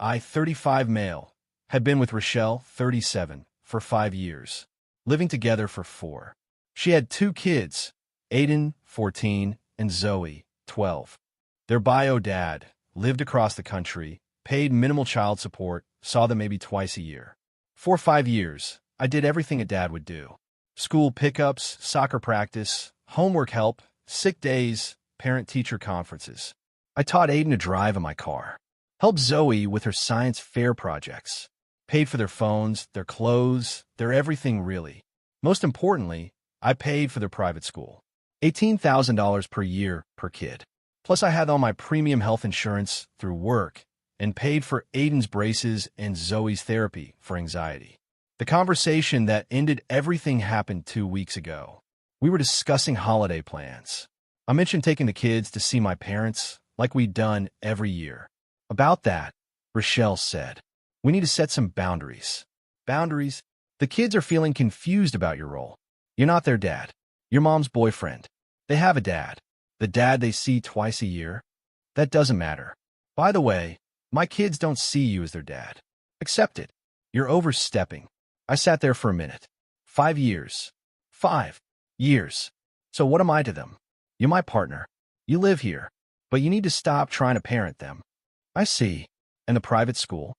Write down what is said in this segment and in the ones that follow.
I, 35 male, had been with Rochelle, 37, for 5 years, living together for 4. She had 2 kids, Aiden, 14, and Zoe, 12. Their bio dad lived across the country, paid minimal child support, saw them maybe twice a year. For 5 years, I did everything a dad would do. School pickups, soccer practice, homework help, sick days, parent-teacher conferences. I taught Aiden to drive in my car, helped Zoe with her science fair projects, paid for their phones, their clothes, their everything really. Most importantly, I paid for their private school. $18,000 per year per kid. Plus I had all my premium health insurance through work and paid for Aiden's braces and Zoe's therapy for anxiety. The conversation that ended everything happened 2 weeks ago. We were discussing holiday plans. I mentioned taking the kids to see my parents like we'd done every year. About that, Rochelle said, "We need to set some boundaries." Boundaries? The kids are feeling confused about your role. You're not their dad. Your mom's boyfriend. They have a dad. The dad they see twice a year. That doesn't matter. By the way, my kids don't see you as their dad. Accept it. You're overstepping. I sat there for a minute. 5 years. 5 years. So what am I to them? You're my partner. You live here. But you need to stop trying to parent them. I see. And the private school?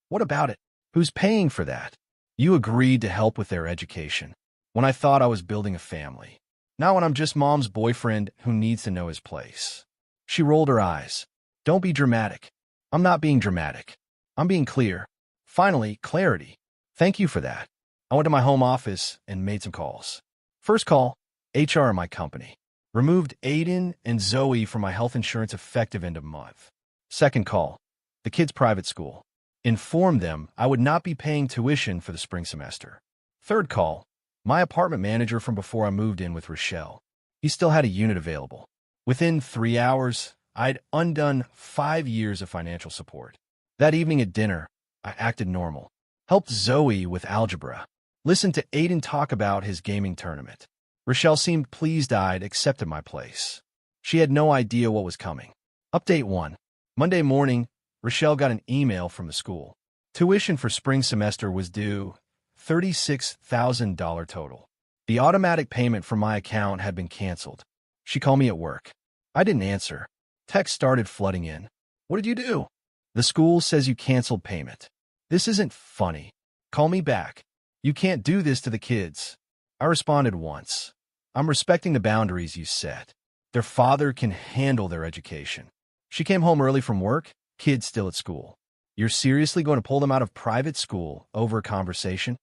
What about it? Who's paying for that? You agreed to help with their education when I thought I was building a family. Not when I'm just mom's boyfriend who needs to know his place. She rolled her eyes. Don't be dramatic. I'm not being dramatic. I'm being clear. Finally, clarity. Thank you for that. I went to my home office and made some calls. First call, HR in my company. Removed Aiden and Zoe from my health insurance effective end of month. Second call, the kids' private school. Informed them I would not be paying tuition for the spring semester. Third call, my apartment manager from before I moved in with Rochelle. He still had a unit available. Within 3 hours, I'd undone 5 years of financial support. That evening at dinner, I acted normal. Helped Zoe with algebra. Listened to Aiden talk about his gaming tournament. Rochelle seemed pleased I'd accepted my place. She had no idea what was coming. Update 1. Monday morning, Rochelle got an email from the school. Tuition for spring semester was due, $36,000 total. The automatic payment from my account had been canceled. She called me at work. I didn't answer. Text started flooding in. What did you do? The school says you canceled payment. This isn't funny. Call me back. You can't do this to the kids. I responded once. I'm respecting the boundaries you set. Their father can handle their education. She came home early from work, kids still at school. You're seriously going to pull them out of private school over a conversation?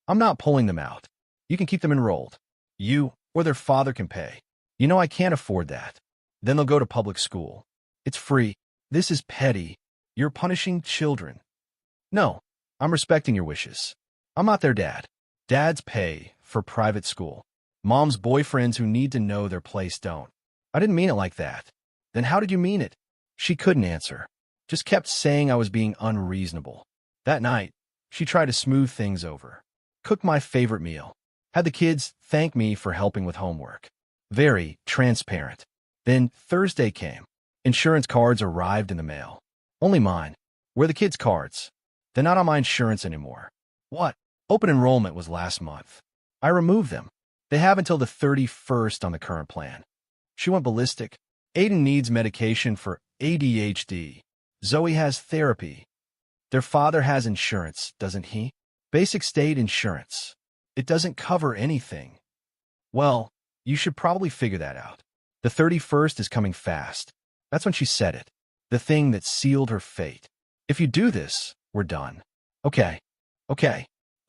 I'm not pulling them out. You can keep them enrolled. You or their father can pay. You know I can't afford that. Then they'll go to public school. It's free. This is petty. You're punishing children. No, I'm respecting your wishes. I'm not their dad. Dads pay for private school. Mom's boyfriends who need to know their place don't. I didn't mean it like that. Then how did you mean it? She couldn't answer. Just kept saying I was being unreasonable. That night, she tried to smooth things over. Cooked my favorite meal. Had the kids thank me for helping with homework. Very transparent. Then Thursday came. Insurance cards arrived in the mail. Only mine. Where are the kids' cards? They're not on my insurance anymore. What? Open enrollment was last month. I removed them. They have until the 31st on the current plan. She went ballistic. Aiden needs medication for ADHD. Zoe has therapy. Their father has insurance, doesn't he? Basic state insurance. It doesn't cover anything. Well, you should probably figure that out. The 31st is coming fast. That's when she said it. The thing that sealed her fate. If you do this, we're done. Okay.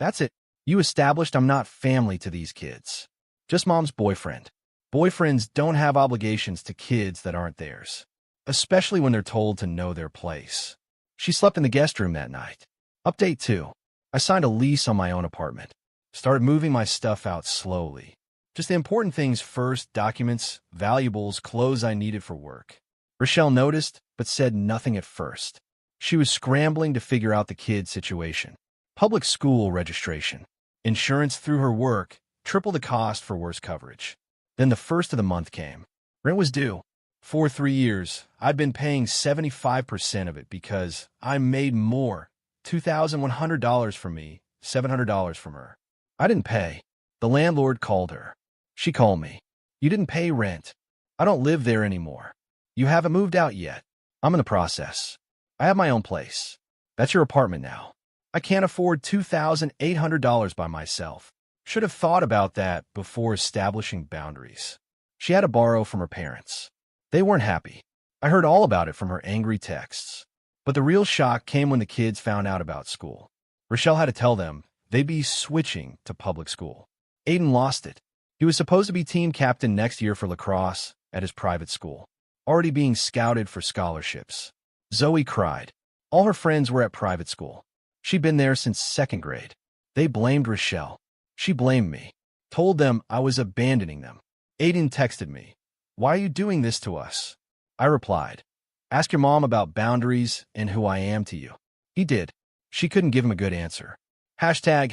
That's it. You established I'm not family to these kids. Just mom's boyfriend. Boyfriends don't have obligations to kids that aren't theirs, especially when they're told to know their place. She slept in the guest room that night. Update 2. I signed a lease on my own apartment. Started moving my stuff out slowly. Just the important things first: documents, valuables, clothes I needed for work. Rochelle noticed, but said nothing at first. She was scrambling to figure out the kid situation. Public school registration. Insurance through her work, triple the cost for worse coverage. Then the first of the month came. Rent was due. For 3 years, I'd been paying 75% of it because I made more. $2,100 from me, $700 from her. I didn't pay. The landlord called her. She called me. You didn't pay rent. I don't live there anymore. You haven't moved out yet. I'm in the process. I have my own place. That's your apartment now. I can't afford $2,800 by myself. Should have thought about that before establishing boundaries. She had to borrow from her parents. They weren't happy. I heard all about it from her angry texts. But the real shock came when the kids found out about school. Rochelle had to tell them they'd be switching to public school. Aiden lost it. He was supposed to be team captain next year for lacrosse at his private school, already being scouted for scholarships. Zoe cried. All her friends were at private school. She'd been there since 2nd grade. They blamed Rochelle. She blamed me. Told them I was abandoning them. Aiden texted me. Why are you doing this to us? I replied. Ask your mom about boundaries and who I am to you. He did. She couldn't give him a good answer. Hashtag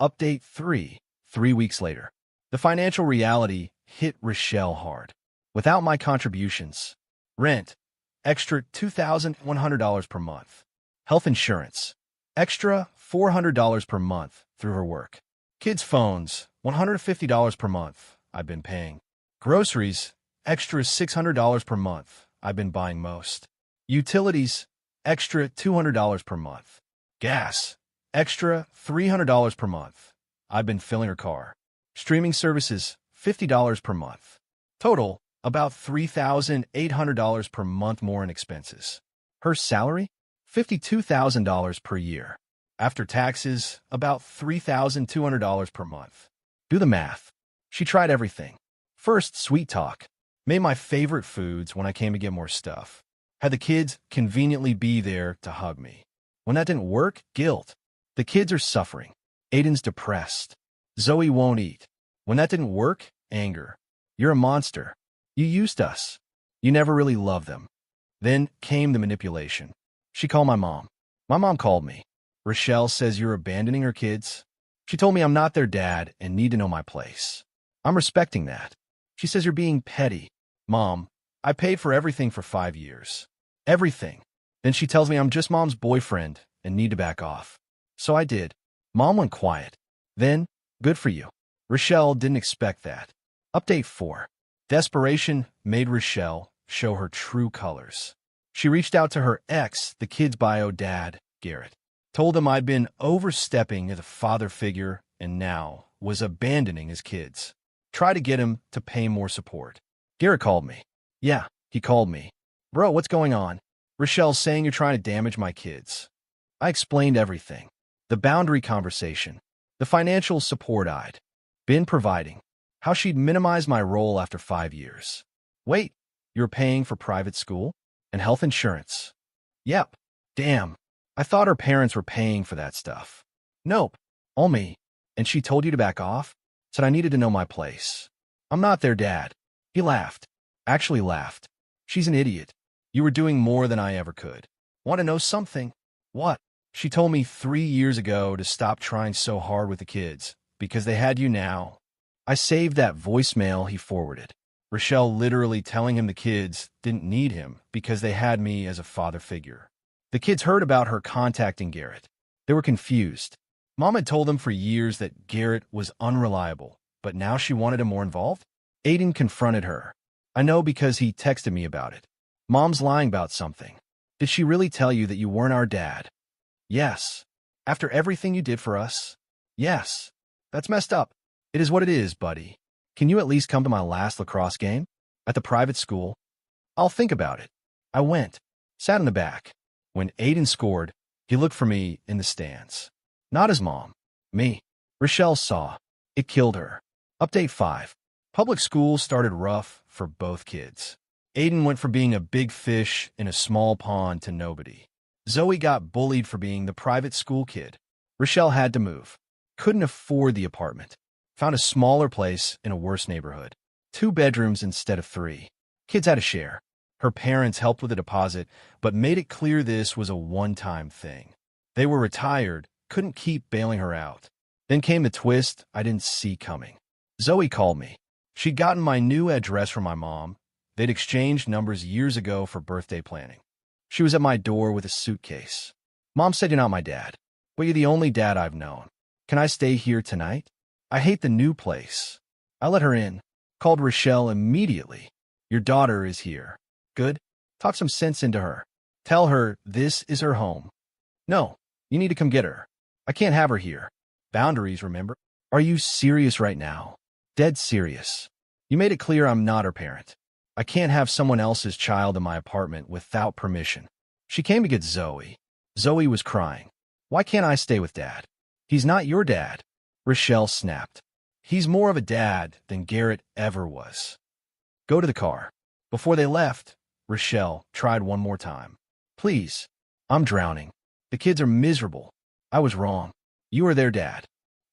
update 3. 3 weeks later. The financial reality hit Rochelle hard. Without my contributions. Rent. Extra $2,100 per month. Health insurance. Extra $400 per month through her work. Kids' phones. $150 per month. I've been paying. Groceries. Extra $600 per month. I've been buying most. Utilities. Extra $200 per month. Gas. Extra $300 per month. I've been filling her car. Streaming services. $50 per month. Total, about $3,800 per month more in expenses. Her salary? $52,000 per year. After taxes, about $3,200 per month. Do the math. She tried everything. First, sweet talk. Made my favorite foods when I came to get more stuff. Had the kids conveniently be there to hug me. When that didn't work, guilt. The kids are suffering. Aiden's depressed. Zoe won't eat. When that didn't work, anger. You're a monster. You used us. You never really loved them. Then came the manipulation. She called my mom. My mom called me. Rochelle says you're abandoning her kids. She told me I'm not their dad and need to know my place. I'm respecting that. She says you're being petty. Mom, I paid for everything for 5 years. Everything. Then she tells me I'm just mom's boyfriend and need to back off. So I did. Mom went quiet. Then, good for you. Rochelle didn't expect that. Update 4. Desperation made Rochelle show her true colors. She reached out to her ex, the kid's bio dad, Garrett. Told him I'd been overstepping as a father figure and now was abandoning his kids. Tried to get him to pay more support. Garrett called me. Yeah, he called me. Bro, what's going on? Rochelle's saying you're trying to damage my kids. I explained everything. The boundary conversation. The financial support I'd been providing. How she'd minimized my role after 5 years. Wait, you're paying for private school? And health insurance? Yep. Damn. I thought her parents were paying for that stuff. Nope. All me. And she told you to back off? Said I needed to know my place. I'm not their dad. He laughed. Actually laughed. She's an idiot. You were doing more than I ever could. Want to know something? What? She told me 3 years ago to stop trying so hard with the kids, because they had you now. I saved that voicemail he forwarded. Rochelle literally telling him the kids didn't need him because they had me as a father figure. The kids heard about her contacting Garrett. They were confused. Mom had told them for years that Garrett was unreliable, but now she wanted him more involved? Aiden confronted her. I know because he texted me about it. Mom's lying about something. Did she really tell you that you weren't our dad? Yes. After everything you did for us? Yes. That's messed up. It is what it is, buddy. Can you at least come to my last lacrosse game? At the private school? I'll think about it. I went. Sat in the back. When Aiden scored, he looked for me in the stands. Not his mom. Me. Rochelle saw. It killed her. Update 5. Public school started rough for both kids. Aiden went from being a big fish in a small pond to nobody. Zoe got bullied for being the private school kid. Rochelle had to move. Couldn't afford the apartment. Found a smaller place in a worse neighborhood. 2 bedrooms instead of 3. Kids had to share. Her parents helped with a deposit, but made it clear this was a one-time thing. They were retired, couldn't keep bailing her out. Then came the twist I didn't see coming. Zoe called me. She'd gotten my new address from my mom, They'd exchanged numbers years ago for birthday planning. She was at my door with a suitcase. Mom said, "You're not my dad, but you're the only dad I've known. Can I stay here tonight? I hate the new place." I let her in, called Rochelle immediately. "Your daughter is here." "Good. Talk some sense into her. Tell her this is her home." "No, you need to come get her. I can't have her here." "Boundaries, remember?" "Are you serious right now?" "Dead serious. You made it clear I'm not her parent. I can't have someone else's child in my apartment without permission." She came to get Zoe. Zoe was crying. "Why can't I stay with Dad?" "He's not your dad." Rochelle snapped. "He's more of a dad than Garrett ever was." "Go to the car." Before they left, Rochelle tried one more time. "Please, I'm drowning. The kids are miserable. I was wrong. You are their dad."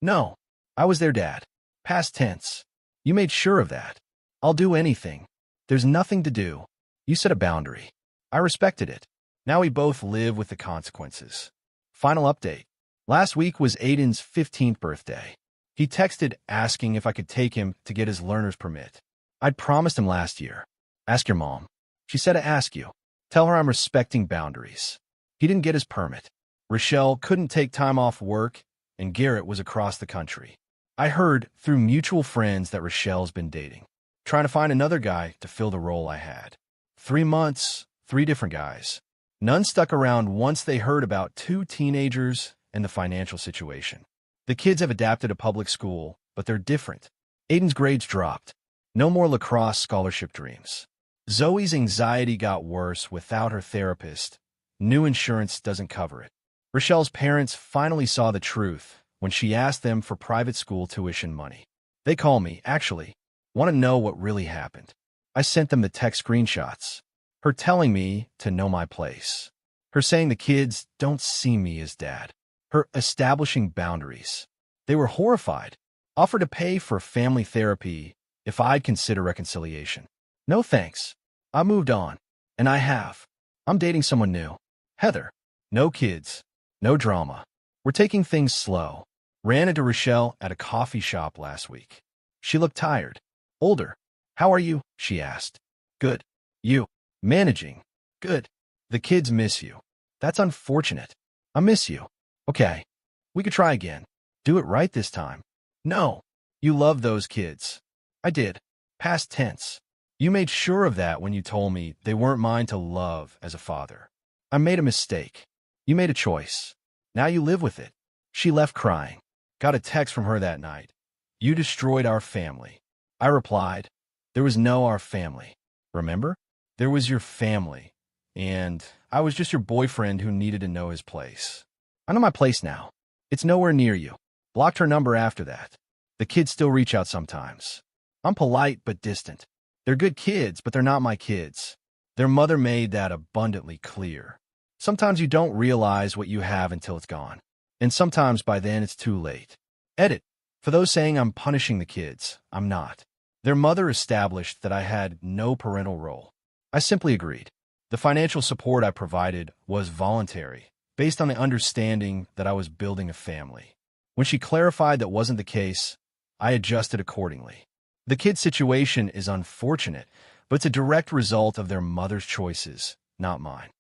"No, I was their dad. Past tense. You made sure of that." "I'll do anything." "There's nothing to do. You set a boundary. I respected it. Now we both live with the consequences." Final update. Last week was Aiden's 15th birthday. He texted asking if I could take him to get his learner's permit. I'd promised him last year. "Ask your mom." She said to ask you. Tell her I'm respecting boundaries. He didn't get his permit. Rochelle couldn't take time off work, and Garrett was across the country. I heard through mutual friends that Rochelle's been dating, trying to find another guy to fill the role I had. 3 months, 3 different guys. None stuck around once they heard about 2 teenagers and the financial situation. The kids have adapted to public school, but they're different. Aiden's grades dropped. No more lacrosse scholarship dreams. Zoe's anxiety got worse without her therapist. New insurance doesn't cover it. Rochelle's parents finally saw the truth when she asked them for private school tuition money. They call me, actually, want to know what really happened. I sent them the text screenshots. Her telling me to know my place. Her saying the kids don't see me as dad. Her establishing boundaries. They were horrified. Offered to pay for family therapy if I'd consider reconciliation. No thanks. I moved on. And I have. I'm dating someone new. Heather. No kids. No drama. We're taking things slow. Ran into Rochelle at a coffee shop last week. She looked tired. Older. How are you? She asked. Good. You. Managing. Good. The kids miss you. That's unfortunate. I miss you. Okay. We could try again. Do it right this time. No. You love those kids. I did. Past tense. You made sure of that when you told me they weren't mine to love as a father. I made a mistake. You made a choice. Now you live with it. She left crying. Got a text from her that night. You destroyed our family. I replied, there was no our family. Remember? There was your family. And I was just your boyfriend who needed to know his place. I know my place now. It's nowhere near you. Blocked her number after that. The kids still reach out sometimes. I'm polite but distant. They're good kids, but they're not my kids. Their mother made that abundantly clear. Sometimes you don't realize what you have until it's gone. And sometimes by then it's too late. Edit. For those saying I'm punishing the kids, I'm not. Their mother established that I had no parental role. I simply agreed. The financial support I provided was voluntary, based on the understanding that I was building a family. When she clarified that wasn't the case, I adjusted accordingly. The kid's situation is unfortunate, but it's a direct result of their mother's choices, not mine.